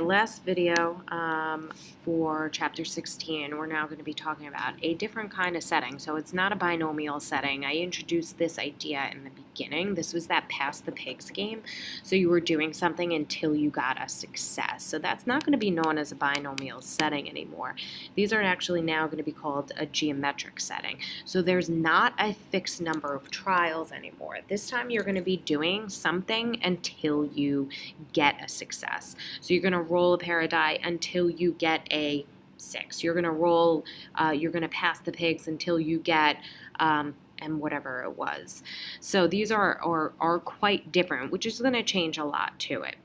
last video for Chapter 16, we're now going to be talking about a different kind of setting. So it's not a binomial setting. I introduced this idea in the beginning. This was that pass the pigs game. So you were doing something until you got a success. So that's not going to be known as a binomial setting anymore. These are actually now going to be called a geometric setting. So there's not a fixed number of trials anymore. This time you're going to be doing something until you get a success. So you're going to roll a pair of die until you get a 6. You're going to roll, you're going to pass the pigs until you get, and whatever it was. So these are quite different, which is going to change a lot to it.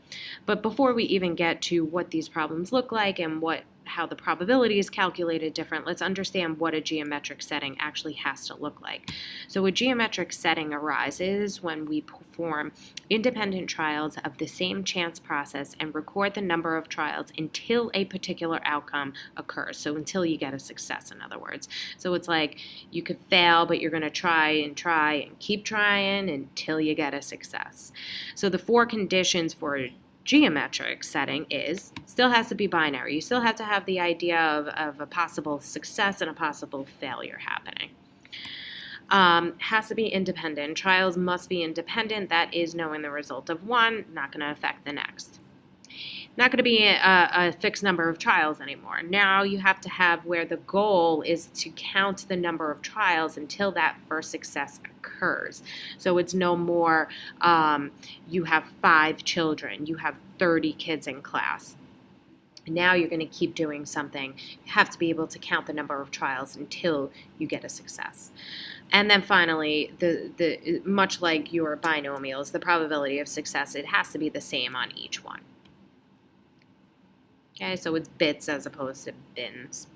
But before we even get to what these problems look like and how the probability is calculated different, let's understand what a geometric setting actually has to look like. So a geometric setting arises when we perform independent trials of the same chance process and record the number of trials until a particular outcome occurs. So until you get a success, in other words. So it's like you could fail, but you're going to try and keep trying until you get a success. So the 4 conditions for geometric setting still has to be binary. You still have to have the idea of a possible success and a possible failure happening. Has to be independent. Trials must be independent. That is, knowing the result of one, not going to affect the next. Not going to be a fixed number of trials anymore. Now you have to have where the goal is to count the number of trials until that first success occurs. So it's no more you have 5 children, you have 30 kids in class. Now you're going to keep doing something. You have to be able to count the number of trials until you get a success. And then finally, the much like your binomials, the probability of success, it has to be the same on each one. Okay, so it's bits as opposed to bins.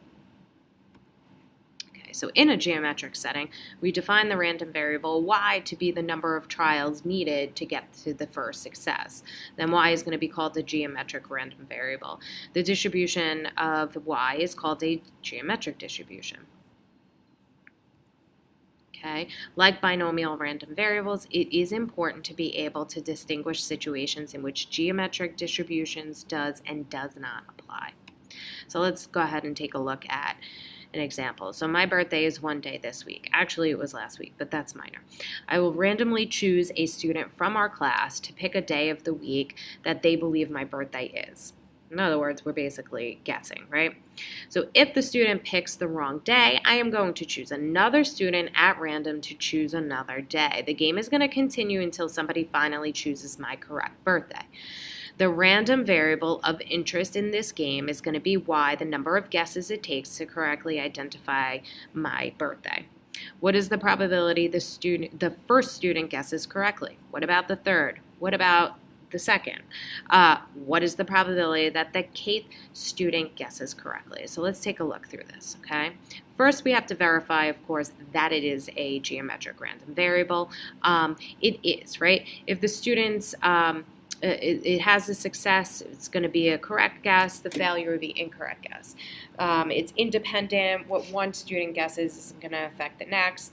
Okay, so in a geometric setting, we define the random variable y to be the number of trials needed to get to the first success. Then y is going to be called the geometric random variable. The distribution of y is called a geometric distribution. Okay. Like binomial random variables, it is important to be able to distinguish situations in which geometric distributions does and does not apply. So let's go ahead and take a look at an example. So my birthday is one day this week. Actually, it was last week, but that's minor. I will randomly choose a student from our class to pick a day of the week that they believe my birthday is. In other words, we're basically guessing, right? So if the student picks the wrong day, I am going to choose another student at random to choose another day. The game is going to continue until somebody finally chooses my correct birthday. The random variable of interest in this game is going to be y, the number of guesses it takes to correctly identify my birthday. What is the probability the first student guesses correctly? What about the third? What about the second? What is the probability that the kth student guesses correctly? So let's take a look through this, okay? First, we have to verify, of course, that it is a geometric random variable. It is, right? If the students it has a success, it's going to be a correct guess. The failure would be incorrect guess. It's independent. What one student guesses isn't going to affect the next.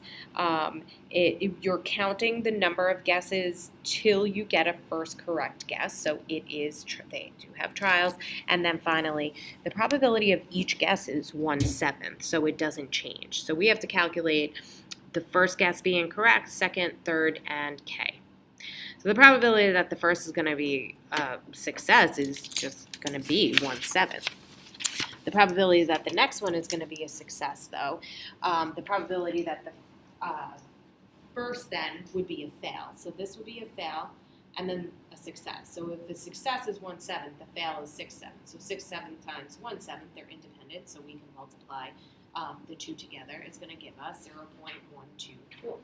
You're counting the number of guesses till you get a first correct guess. So it is, they do have trials. And then finally, the probability of each guess is 1/7, so it doesn't change. So we have to calculate the first guess being correct, second, third, and k. So the probability that the first is going to be success is just going to be 1/7. The probability that the next one is going to be a success, though, the probability that the first then would be a fail. So this would be a fail and then a success. So if the success is 1/7, the fail is 6/7. So 6/7 times 1/7, they're independent, so we can multiply the two together. It's going to give us 0.124.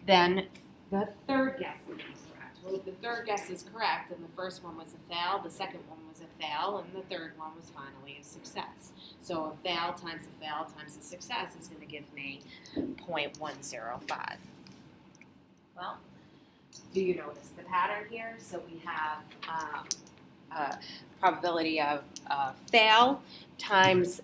Then the third guess is correct. Well, if the third guess is correct, then the first one was a fail, the second one was a fail, and the third one was finally a success. So a fail times a success is going to give me 0.105. Well, do you notice the pattern here? So we have probability of fail times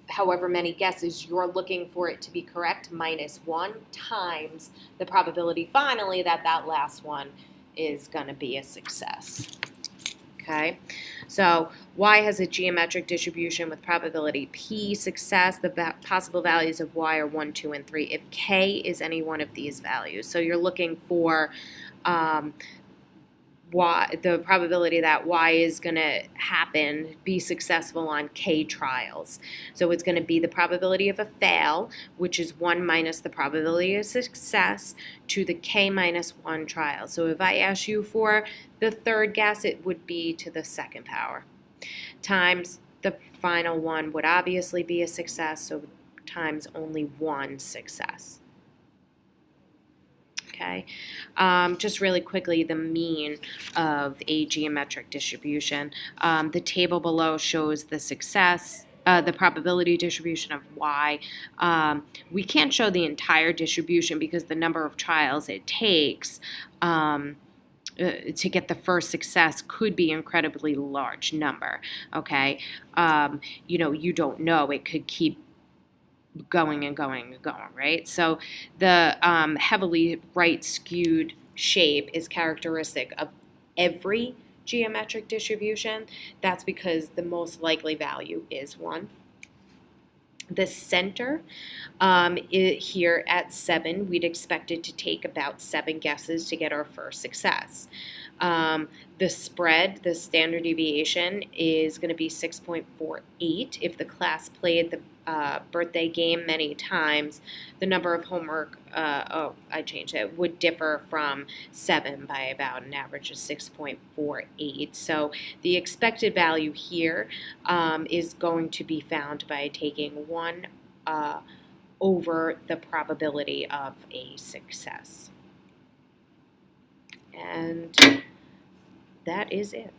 however many guesses you're looking for it to be correct, minus 1 times the probability finally that that last one is going to be a success. Okay, so y has a geometric distribution with probability p success. The possible values of y are 1, 2, and 3 if k is any one of these values. So you're looking for y, the probability that y is going to happen, be successful on k trials. So it's going to be the probability of a fail, which is 1 minus the probability of success, to the k minus 1 trial. So if I ask you for the third guess, it would be to the second power, times the final one would obviously be a success, so times only one success. Okay, just really quickly, the mean of a geometric distribution. The table below shows the success, the probability distribution of y. We can't show the entire distribution because the number of trials it takes to get the first success could be an incredibly large number. Okay, you don't know. It could keep going and going and going, right? So the heavily right skewed shape is characteristic of every geometric distribution. That's because the most likely value is 1. The center here at 7, we'd expect it to take about 7 guesses to get our first success. The spread, the standard deviation, is going to be 6.48. If the class played the birthday game many times, the number of homework, would differ from 7 by about an average of 6.48. So the expected value here is going to be found by taking 1 over the probability of a success. And that is it.